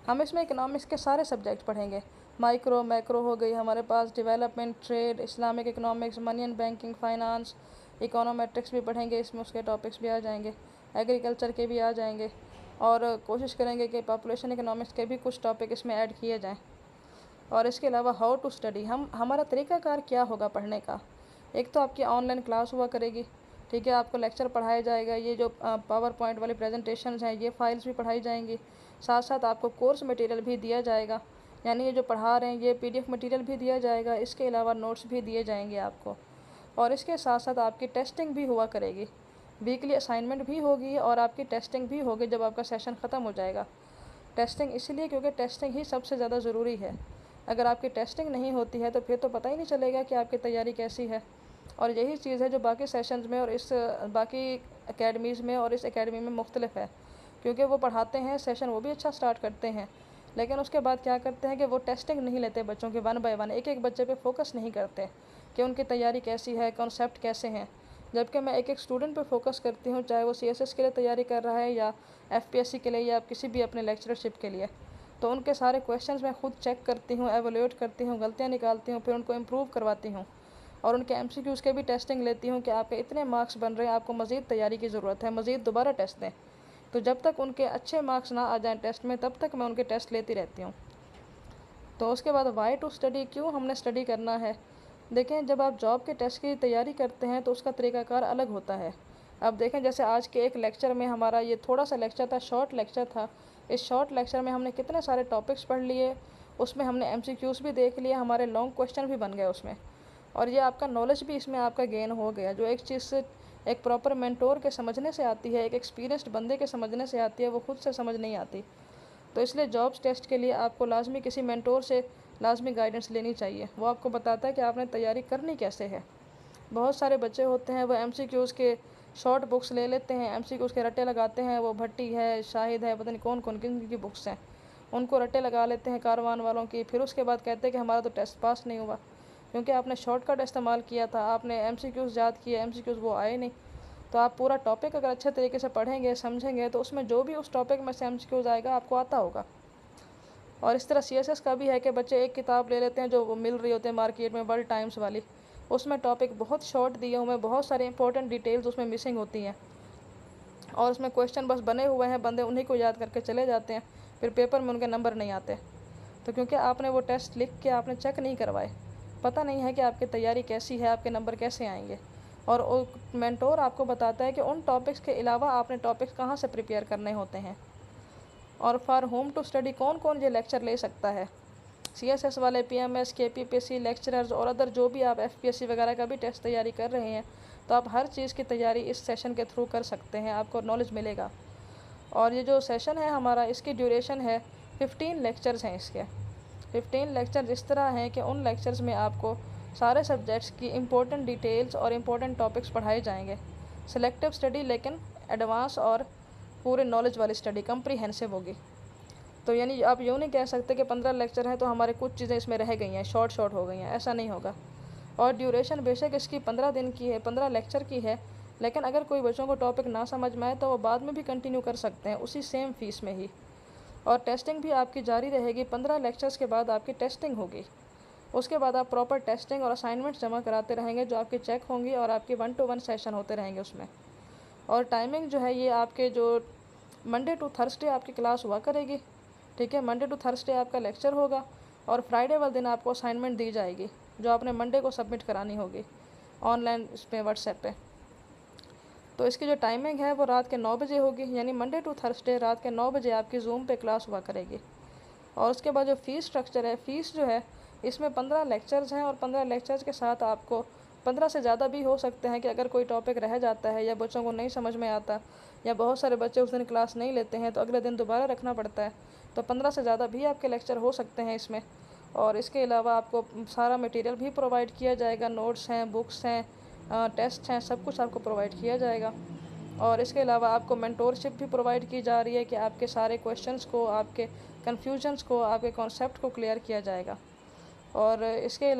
हम इसमें इकनॉमिक्स के सारे सब्जेक्ट पढ़ेंगे, माइक्रो मैक्रो हो गई हमारे पास, development, trade, Islamic economics, money and banking, finance, econometrics भी पढ़ेंगे, इसमें उसके टॉपिक्स भी आ जाएंगे, एग्रीकल्चर के भी आ जाएंगे, और कोशिश करेंगे कि पॉपुलेशन इकनॉमिक्स के भी कुछ टॉपिक इसमें ऐड किए जाएँ। और इसके अलावा हाउ टू स्टडी, हमारा तरीक़ाकार क्या होगा पढ़ने का। एक तो आपकी ऑनलाइन क्लास हुआ करेगी, ठीक है, आपको लेक्चर पढ़ाया जाएगा, ये जो पावर पॉइंट वाली प्रेजेंटेशंस हैं ये फाइल्स भी पढ़ाई जाएंगी, साथ साथ आपको कोर्स मटेरियल भी दिया जाएगा, यानी ये जो पढ़ा रहे हैं ये PDF मटेरियल भी दिया जाएगा, इसके अलावा नोट्स भी दिए जाएंगे आपको। और इसके साथ साथ आपकी टेस्टिंग भी हुआ करेगी, वीकली असाइनमेंट भी होगी और आपकी टेस्टिंग भी होगी जब आपका सेशन ख़त्म हो जाएगा। टेस्टिंग इसलिए क्योंकि टेस्टिंग ही सबसे ज़्यादा ज़रूरी है। अगर आपकी टेस्टिंग नहीं होती है तो फिर तो पता ही नहीं चलेगा कि आपकी तैयारी कैसी है। और यही चीज़ है जो बाकी सेशंस में और इस बाकी एकेडमीज़ में और इस एकेडमी में मुख्तलिफ है, क्योंकि वो पढ़ाते हैं सेशन, वो भी अच्छा स्टार्ट करते हैं, लेकिन उसके बाद क्या करते हैं कि वो टेस्टिंग नहीं लेते बच्चों के, 1 बाय 1 एक एक बच्चे पे फोकस नहीं करते कि उनकी तैयारी कैसी है, कॉन्सेप्ट कैसे हैं। जबकि मैं एक एक स्टूडेंट पे फोकस करती हूँ, चाहे वो CSS के लिए तैयारी कर रहा है या FPSC के लिए या किसी भी अपने लेक्चरशिप के लिए। तो उनके सारे क्वेश्चंस मैं खुद चेक करती हूँ, एवोल्यूट करती हूँ, गलतियाँ निकालती हूँ, फिर उनको इम्प्रूव करवाती हूँ और उनके MCQs के भी टेस्टिंग लेती हूँ कि आपके इतने मार्क्स बन रहे हैं, आपको मज़ीद तैयारी की ज़रूरत है, मज़ीद दोबारा टेस्ट दें। तो जब तक उनके अच्छे मार्क्स ना आ जाएँ टेस्ट में, तब तक मैं उनके टेस्ट लेती रहती हूँ। तो उसके बाद वाई टू स्टडी, क्यों हमने स्टडी करना है। देखें, जब आप जॉब के टेस्ट की तैयारी करते हैं तो उसका तरीक़ाकार अलग होता है। अब देखें, जैसे आज के एक लेक्चर में हमारा ये थोड़ा सा लेक्चर था, शॉर्ट लेक्चर था, इस शॉर्ट लेक्चर में हमने कितने सारे टॉपिक्स पढ़ लिए, उसमें हमने MCQs भी देख लिए, हमारे लॉन्ग क्वेश्चन भी बन गए उसमें, और ये आपका नॉलेज भी इसमें आपका गेन हो गया। जो एक चीज़ से एक प्रॉपर मेंटोर के समझने से आती है, एक एक्सपीरियंस्ड बंदे के समझने से आती है, वो खुद से समझ नहीं आती। तो इसलिए जॉब्स टेस्ट के लिए आपको लाजमी किसी मेंटोर से लाजमी गाइडेंस लेनी चाहिए, वो आपको बताता है कि आपने तैयारी करनी कैसे है। बहुत सारे बच्चे होते हैं वो MCQs के शॉर्ट बुक्स ले लेते हैं, MCQs के रट्टे लगाते हैं, वो भट्टी है, शाहिद है, पता नहीं कौन कौन किन की बुक्स हैं, उनको रट्टे लगा लेते हैं कारवान वालों की, फिर उसके बाद कहते हैं कि हमारा तो टेस्ट पास नहीं हुआ, क्योंकि आपने शॉर्टकट इस्तेमाल किया था, आपने MCQs याद किए, MCQs वो आए नहीं। तो आप पूरा टॉपिक अगर अच्छे तरीके से पढ़ेंगे, समझेंगे, तो उसमें जो भी उस टॉपिक में से MCQs आएगा आपको आता होगा। और इस तरह CSS का भी है कि बच्चे एक किताब ले लेते हैं जो मिल रही होती है मार्केट में, वर्ल्ड टाइम्स वाली, उसमें टॉपिक बहुत शॉर्ट दिए हुए हैं, बहुत सारे इंपॉर्टेंट डिटेल्स उसमें मिसिंग होती हैं, और उसमें क्वेश्चन बस बने हुए हैं, बंदे उन्हीं को याद करके चले जाते हैं, फिर पेपर में उनके नंबर नहीं आते। तो क्योंकि आपने वो टेस्ट लिख के आपने चेक नहीं करवाए, पता नहीं है कि आपकी तैयारी कैसी है, आपके नंबर कैसे आएंगे। और मेंटोर आपको बताता है कि उन टॉपिक्स के अलावा आपने टॉपिक्स कहाँ से प्रिपेयर करने होते हैं। और फॉर होम टू स्टडी कौन कौन ये लेक्चर ले सकता है, CSS वाले, PMS, KPPSC लेक्चरर्स और अदर जो भी आप FPSC वगैरह का भी टेस्ट तैयारी कर रहे हैं, तो आप हर चीज़ की तैयारी इस सेशन के थ्रू कर सकते हैं, आपको नॉलेज मिलेगा। और ये जो सेशन है हमारा, इसकी ड्यूरेशन है 15 लेक्चर्स हैं इसके। 15 लेक्चर इस तरह हैं कि उन लेक्चर्स में आपको सारे सब्जेक्ट्स की इम्पोर्टेंट डिटेल्स और इम्पोर्टेंट टॉपिक्स पढ़ाए जाएंगे। सिलेक्टिव स्टडी, लेकिन एडवांस और पूरे नॉलेज वाली स्टडी कम्प्रीहेंसिव होगी। तो यानी आप यूँ नहीं कह सकते कि 15 लेक्चर हैं तो हमारे कुछ चीज़ें इसमें रह गई हैं, शॉर्ट हो गई हैं, ऐसा नहीं होगा। और ड्यूरेशन बेशक इसकी 15 दिन की है, 15 लेक्चर की है, लेकिन अगर कोई बच्चों को टॉपिक ना समझ में आए तो वो बाद में भी कंटिन्यू कर सकते हैं उसी सेम फीस में ही। और टेस्टिंग भी आपकी जारी रहेगी, 15 लेक्चर्स के बाद आपकी टेस्टिंग होगी, उसके बाद आप प्रॉपर टेस्टिंग और असाइनमेंट्स जमा कराते रहेंगे जो आपकी चेक होंगी, और आपके 1 to 1 सेशन होते रहेंगे उसमें। और टाइमिंग जो है ये आपके जो मंडे टू थर्सडे आपकी क्लास हुआ करेगी, ठीक है, मंडे टू थर्सडे आपका लेक्चर होगा, और फ्राइडे वाले दिन आपको असाइनमेंट दी जाएगी जो आपने मंडे को सबमिट करानी होगी। ऑनलाइन इस पर व्हाट्सएप पे। तो इसकी जो टाइमिंग है वो रात के 9 बजे होगी, यानी मंडे टू थर्सडे रात के 9 बजे आपकी जूम पे क्लास हुआ करेगी। और उसके बाद जो फ़ीस स्ट्रक्चर है, फ़ीस जो है इसमें 15 लेक्चर्स हैं और 15 लेक्चर्स के साथ आपको 15 से ज़्यादा भी हो सकते हैं कि अगर कोई टॉपिक रह जाता है या बच्चों को नहीं समझ में आता या बहुत सारे बच्चे उस दिन क्लास नहीं लेते हैं तो अगले दिन दोबारा रखना पड़ता है, तो 15 से ज़्यादा भी आपके लेक्चर हो सकते हैं इसमें। और इसके अलावा आपको सारा मटेरियल भी प्रोवाइड किया जाएगा, नोट्स हैं, बुक्स हैं, टेस्ट हैं, सब कुछ आपको प्रोवाइड किया जाएगा। और इसके अलावा आपको मेंटोरशिप भी प्रोवाइड की जा रही है कि आपके सारे क्वेश्चंस को, आपके कन्फ्यूजन्स को, आपके कॉन्सेप्ट को क्लियर किया जाएगा। और इसके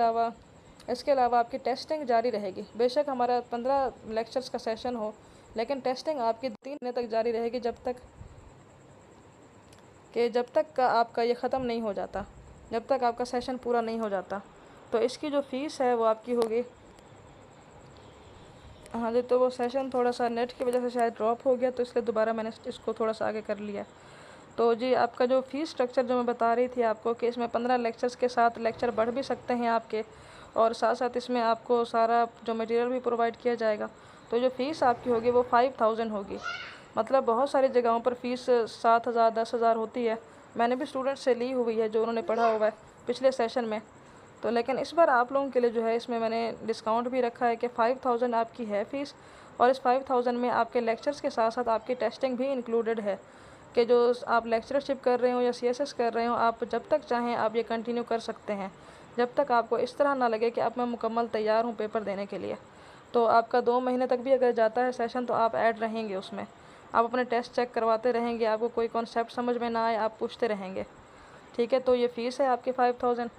अलावा आपकी टेस्टिंग जारी रहेगी। बेशक हमारा 15 लेक्चर्स का सेशन हो, लेकिन टेस्टिंग आपकी 3 महीने तक जारी रहेगी, जब तक का आपका ये ख़त्म नहीं हो जाता, जब तक आपका सेशन पूरा नहीं हो जाता। तो इसकी जो फ़ीस है वो आपकी होगी, हाँ जी, तो वो सेशन थोड़ा सा नेट की वजह से शायद ड्रॉप हो गया, तो इसलिए दोबारा मैंने इसको थोड़ा सा आगे कर लिया। तो जी आपका जो फ़ीस स्ट्रक्चर जो मैं बता रही थी आपको कि इसमें 15 लेक्चर्स के साथ लेक्चर बढ़ भी सकते हैं आपके, और साथ साथ इसमें आपको सारा जो मटेरियल भी प्रोवाइड किया जाएगा। तो जो फ़ीस आपकी होगी वो 5000 होगी। मतलब बहुत सारी जगहों पर फ़ीस 7000 10,000 होती है। मैंने भी स्टूडेंट से ली हुई है जो उन्होंने पढ़ा हुआ है पिछले सेशन में। तो लेकिन इस बार आप लोगों के लिए जो है इसमें मैंने डिस्काउंट भी रखा है कि 5000 आपकी है फ़ीस, और इस 5000 में आपके लेक्चर्स के साथ साथ आपकी टेस्टिंग भी इंक्लूडेड है कि जो आप लेक्चरशिप कर रहे हो या सीएसएस कर रहे हो, आप जब तक चाहें आप ये कंटिन्यू कर सकते हैं, जब तक आपको इस तरह ना लगे कि अब मैं मुकम्मल तैयार हूँ पेपर देने के लिए। तो आपका 2 महीने तक भी अगर जाता है सेशन तो आप ऐड रहेंगे उसमें, आप अपने टेस्ट चेक करवाते रहेंगे, आपको कोई कॉन्सेप्ट समझ में ना आए आप पूछते रहेंगे। ठीक है, तो ये फ़ीस है आपकी 5000।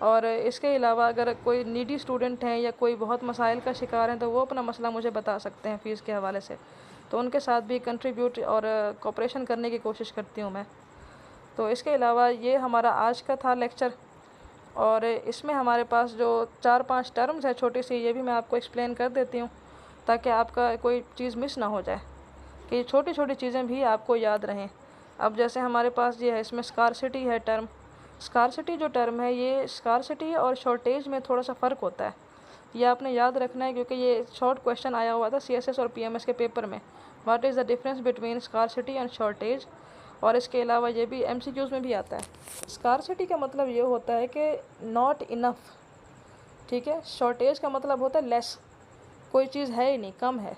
और इसके अलावा अगर कोई नीडी स्टूडेंट हैं या कोई बहुत मसाइल का शिकार हैं तो वो अपना मसला मुझे बता सकते हैं फ़ीस के हवाले से, तो उनके साथ भी कंट्रीब्यूट और कोऑपरेशन करने की कोशिश करती हूँ मैं। तो इसके अलावा ये हमारा आज का था लेक्चर, और इसमें हमारे पास जो 4-5 टर्म्स है छोटी सी, ये भी मैं आपको एक्सप्लेन कर देती हूँ ताकि आपका कोई चीज़ मिस ना हो जाए, कि छोटी छोटी चीज़ें भी आपको याद रहें। अब जैसे हमारे पास ये है, इसमें स्कारसिटी है टर्म। स्कारसिटी जो टर्म है, ये स्कारसिटी और शॉर्टेज में थोड़ा सा फ़र्क होता है, ये आपने याद रखना है क्योंकि ये शॉर्ट क्वेश्चन आया हुआ था सीएसएस और पीएमएस के पेपर में। What is the difference between scarcity and shortage. और इसके अलावा ये भी एमसीक्यूज़ में भी आता है। स्कारसिटी का मतलब ये होता है कि नॉट इनफ, ठीक है। शॉर्टेज का मतलब होता है लेस, कोई चीज़ है ही नहीं, कम है,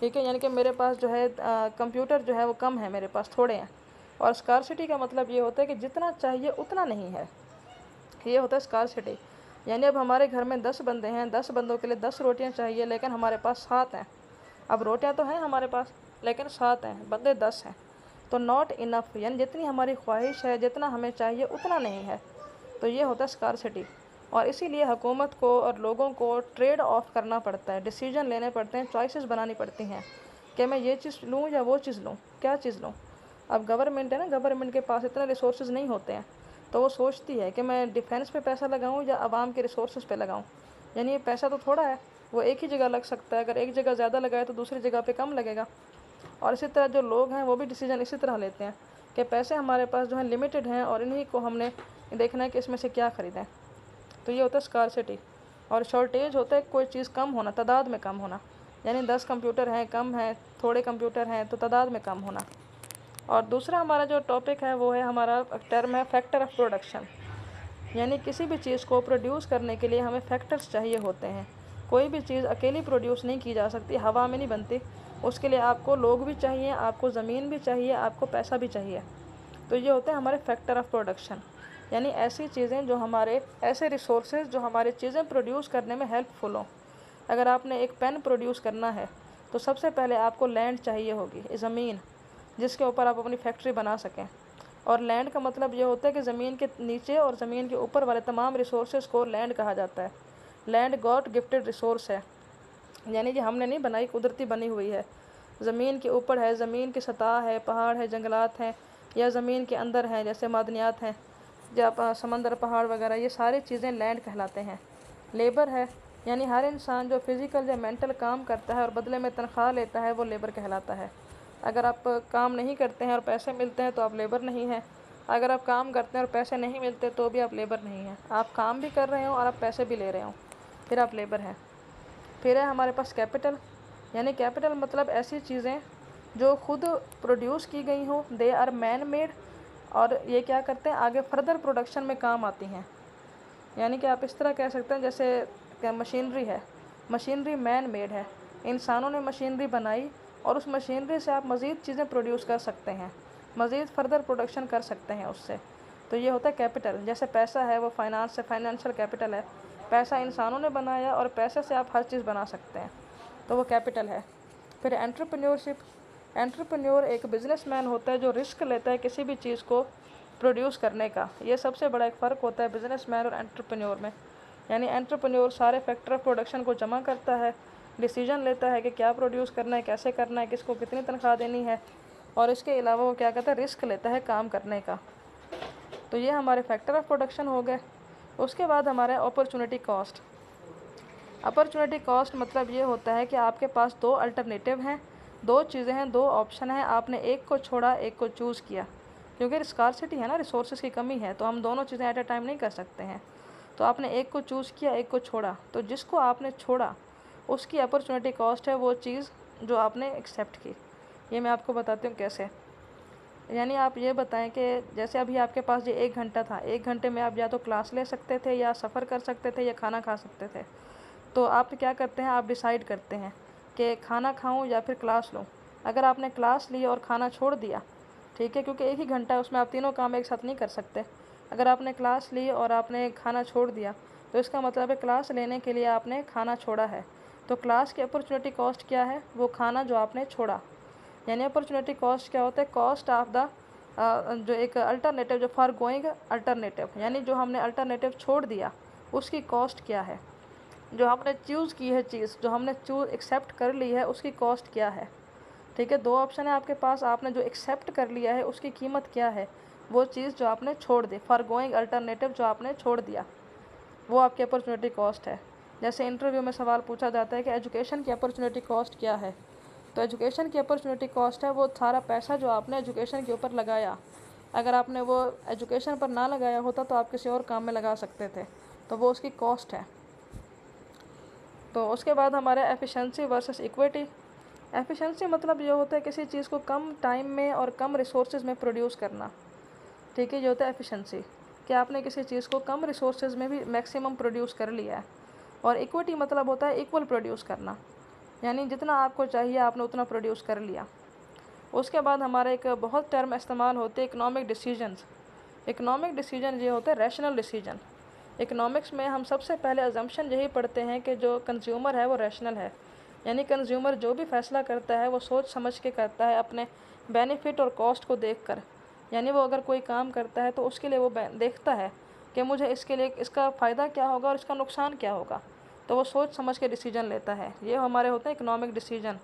ठीक है। यानी कि मेरे पास जो है कंप्यूटर जो है वो कम है, मेरे पास थोड़े हैं। और स्कारसिटी का मतलब ये होता है कि जितना चाहिए उतना नहीं है, ये होता है स्कारसिटी। यानी अब हमारे घर में 10 बंदे हैं, 10 बंदों के लिए 10 रोटियां चाहिए, लेकिन हमारे पास 7 हैं। अब रोटियां तो हैं हमारे पास लेकिन 7 हैं, बंदे 10 हैं। तो नॉट इनफ, यानी जितनी हमारी ख्वाहिश है, जितना हमें चाहिए उतना नहीं है, तो ये होता है स्कारसिटी। और इसीलिए हुकूमत को और लोगों को ट्रेड ऑफ करना पड़ता है, डिसीजन लेने पड़ते हैं, चॉइसेस बनानी पड़ती हैं कि मैं ये चीज़ लूँ या वो चीज़ लूँ, क्या चीज़ लूँ। अब गवर्नमेंट है ना, गवर्नमेंट के पास इतने रिसोर्सेज नहीं होते हैं, तो वो सोचती है कि मैं डिफेंस पे पैसा लगाऊं या आवाम के रिसोर्सेज पे लगाऊं। यानी ये पैसा तो थोड़ा है, वो एक ही जगह लग सकता है, अगर एक जगह ज़्यादा लगाए तो दूसरी जगह पे कम लगेगा। और इसी तरह जो लोग हैं वो भी डिसीजन इसी तरह लेते हैं कि पैसे हमारे पास जो है लिमिटेड हैं और इन्हीं को हमने देखना है कि इसमें से क्या ख़रीदें। तो ये होता है स्कारसिटी। और शॉर्टेज होता है कोई चीज़ कम होना, तादाद में कम होना, यानी 10 कंप्यूटर हैं कम हैं, थोड़े कंप्यूटर हैं तो तादाद में कम होना। और दूसरा हमारा जो टॉपिक है वो है, हमारा टर्म है फैक्टर ऑफ प्रोडक्शन। यानी किसी भी चीज़ को प्रोड्यूस करने के लिए हमें फैक्टर्स चाहिए होते हैं। कोई भी चीज़ अकेली प्रोड्यूस नहीं की जा सकती, हवा में नहीं बनती, उसके लिए आपको लोग भी चाहिए, आपको ज़मीन भी चाहिए, आपको पैसा भी चाहिए। तो ये होते हैं हमारे फैक्टर ऑफ प्रोडक्शन, यानी ऐसी चीज़ें जो हमारे, ऐसे रिसोर्सेज जो हमारी चीज़ें प्रोड्यूस करने में हेल्पफुल हों। अगर आपने एक पेन प्रोड्यूस करना है तो सबसे पहले आपको लैंड चाहिए होगी, ज़मीन, जिसके ऊपर आप अपनी फैक्ट्री बना सकें। और लैंड का मतलब ये होता है कि ज़मीन के नीचे और ज़मीन के ऊपर वाले तमाम रिसोर्सेज को लैंड कहा जाता है। लैंड गॉड गिफ्टेड रिसोर्स है, यानी कि हमने नहीं बनाई, कुदरती बनी हुई है। ज़मीन के ऊपर है, ज़मीन की सतह है, पहाड़ है, जंगलात हैं, या ज़मीन के अंदर हैं जैसे मादनियात हैं, या समंदर, पहाड़ वगैरह, ये सारी चीज़ें लैंड कहलाते हैं। लेबर है, यानी हर इंसान जो फिज़िकल या मेंटल काम करता है और बदले में तनख्वाह लेता है वो लेबर कहलाता है। अगर आप काम नहीं करते हैं और पैसे मिलते हैं तो आप लेबर नहीं हैं। अगर आप काम करते हैं और पैसे नहीं मिलते तो भी आप लेबर नहीं हैं। आप काम भी कर रहे हो और आप पैसे भी ले रहे हो, फिर आप लेबर हैं। फिर है हमारे पास कैपिटल, यानी कैपिटल मतलब ऐसी चीज़ें जो खुद प्रोड्यूस की गई हो, दे आर मैन मेड, और ये क्या करते हैं आगे फर्दर प्रोडक्शन में काम आती हैं। यानी कि आप इस तरह कह सकते हैं जैसे क्या मशीनरी है, मशीनरी मैन मेड है, इंसानों ने मशीनरी बनाई और उस मशीनरी से आप मज़ीद चीज़ें प्रोड्यूस कर सकते हैं, मज़ीद फर्दर प्रोडक्शन कर सकते हैं उससे। तो ये होता है कैपिटल। जैसे पैसा है वो फाइनेंस से, फाइनेंशियल कैपिटल है, पैसा इंसानों ने बनाया और पैसे से आप हर चीज़ बना सकते हैं, तो वो कैपिटल है। फिर एंटरप्रेन्योरशिप, एंटरप्रेन्योर एक बिजनेसमैन होता है जो रिस्क लेता है किसी भी चीज़ को प्रोड्यूस करने का। ये सबसे बड़ा एक फ़र्क होता है बिजनेसमैन और एंटरप्रेन्योर में। यानी एंटरप्रेन्योर सारे फैक्टर ऑफ प्रोडक्शन को जमा करता है, डिसीजन लेता है कि क्या प्रोड्यूस करना है, कैसे करना है, किसको कितनी तनख्वाह देनी है, और इसके अलावा वो क्या कहता है रिस्क लेता है काम करने का। तो ये हमारे फैक्टर ऑफ प्रोडक्शन हो गए। उसके बाद हमारा अपॉर्चुनिटी कॉस्ट। अपॉर्चुनिटी कॉस्ट मतलब ये होता है कि आपके पास दो अल्टरनेटिव हैं, दो चीज़ें हैं, दो ऑप्शन हैं, आपने एक को छोड़ा, एक को चूज़ किया। क्योंकि स्कार्सिटी है ना, रिसोर्सेज की कमी है, तो हम दोनों चीज़ें एट अ टाइम नहीं कर सकते हैं। तो आपने एक को चूज़ किया, एक को छोड़ा, तो जिसको आपने छोड़ा उसकी अपॉर्चुनिटी कॉस्ट है वो चीज़ जो आपने एक्सेप्ट की। ये मैं आपको बताती हूँ कैसे। यानी आप ये बताएं कि जैसे अभी आपके पास ये 1 घंटा था, 1 घंटे में आप या तो क्लास ले सकते थे, या सफ़र कर सकते थे, या खाना खा सकते थे। तो आप क्या करते हैं, आप डिसाइड करते हैं कि खाना खाऊं या फिर क्लास लूं। अगर आपने क्लास ली और खाना छोड़ दिया, ठीक है, क्योंकि एक ही घंटा है, उसमें आप तीनों काम एक साथ नहीं कर सकते। अगर आपने क्लास ली और आपने खाना छोड़ दिया, तो इसका मतलब है क्लास लेने के लिए आपने खाना छोड़ा है। तो क्लास की अपॉर्चुनिटी कॉस्ट क्या है, वो खाना जो आपने छोड़ा। यानी अपॉर्चुनिटी कॉस्ट क्या होता है, कॉस्ट ऑफ द जो एक अल्टरनेटिव, जो फॉर गोइंग अल्टरनेटिव, यानी जो हमने अल्टरनेटिव छोड़ दिया उसकी कॉस्ट क्या है। जो हमने चूज़ की है चीज़, जो हमने एक्सेप्ट कर ली है, उसकी कॉस्ट क्या है। ठीक है, दो ऑप्शन है आपके पास, आपने जो एक्सेप्ट कर लिया है उसकी कीमत क्या है, वो चीज़ जो आपने छोड़ दी, फॉर गोइंग अल्टरनेटिव जो आपने छोड़ दिया, वो आपकी अपॉर्चुनिटी कॉस्ट है। जैसे इंटरव्यू में सवाल पूछा जाता है कि एजुकेशन की अपॉर्चुनिटी कॉस्ट क्या है, तो एजुकेशन की अपॉर्चुनिटी कॉस्ट है वो सारा पैसा जो आपने एजुकेशन के ऊपर लगाया। अगर आपने वो एजुकेशन पर ना लगाया होता तो आप किसी और काम में लगा सकते थे, तो वो उसकी कॉस्ट है। तो उसके बाद हमारा एफिशिएंसी वर्सेस इक्विटी। एफिशिएंसी मतलब ये होता है किसी चीज़ को कम टाइम में और कम रिसोर्सेज में प्रोड्यूस करना। ठीक है, ये होता है एफिशिएंसी, कि आपने किसी चीज़ को कम रिसोर्सेज में भी मैक्सिमम प्रोड्यूस कर लिया है। और इक्विटी मतलब होता है इक्वल प्रोड्यूस करना, यानी जितना आपको चाहिए आपने उतना प्रोड्यूस कर लिया। उसके बाद हमारा एक बहुत टर्म इस्तेमाल होते हैं इकोनॉमिक डिसीजंस। इकोनॉमिक डिसीजन ये होता है रैशनल डिसीजन। इकोनॉमिक्स में हम सबसे पहले अजम्पशन यही पढ़ते हैं कि जो कंज्यूमर है वो रैशनल है, यानी कंज्यूमर जो भी फैसला करता है वो सोच समझ के करता है, अपने बेनिफिट और कॉस्ट को देखकर। यानी वो अगर कोई काम करता है तो उसके लिए वो देखता है कि मुझे इसके लिए इसका फ़ायदा क्या होगा और इसका नुकसान क्या होगा, तो वो सोच समझ के डिसीजन लेता है। ये हमारे होते हैं इकोनॉमिक डिसीजन।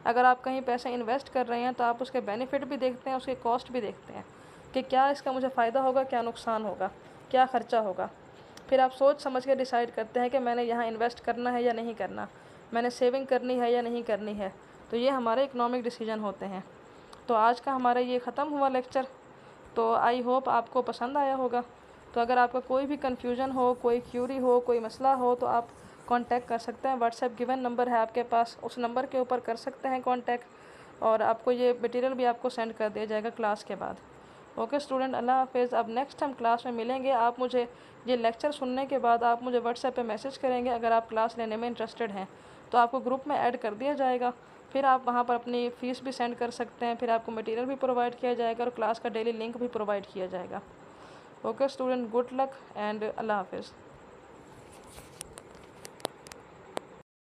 अगर आप कहीं पैसे इन्वेस्ट कर रहे हैं तो आप उसके बेनिफिट भी देखते हैं, उसके कॉस्ट भी देखते हैं कि क्या इसका मुझे फ़ायदा होगा, क्या नुकसान होगा, क्या ख़र्चा होगा। फिर आप सोच समझ के डिसाइड करते हैं कि मैंने यहाँ इन्वेस्ट करना है या नहीं करना, मैंने सेविंग करनी है या नहीं करनी है। तो ये हमारे इकोनॉमिक डिसीजन होते हैं। तो आज का हमारा ये ख़त्म हुआ लेक्चर। तो आई होप आपको पसंद आया होगा। तो अगर आपका कोई भी कन्फ्यूज़न हो, कोई क्यूरी हो, कोई मसला हो, तो आप कांटेक्ट कर सकते हैं। व्हाट्सएप गिवन नंबर है आपके पास, उस नंबर के ऊपर कर सकते हैं कांटेक्ट, और आपको ये मटेरियल भी आपको सेंड कर दिया जाएगा क्लास के बाद। ओके स्टूडेंट, अल्लाह हाफिज़। अब नेक्स्ट टाइम क्लास में मिलेंगे। आप मुझे ये लेक्चर सुनने के बाद आप मुझे व्हाट्सएप पे मैसेज करेंगे। अगर आप क्लास लेने में इंटरेस्टेड हैं तो आपको ग्रुप में ऐड कर दिया जाएगा। फिर आप वहाँ पर अपनी फ़ीस भी सेंड कर सकते हैं, फिर आपको मटेरियल भी प्रोवाइड किया जाएगा और क्लास का डेली लिंक भी प्रोवाइड किया जाएगा। Okay student, good luck and अल्लाह हाफिज़।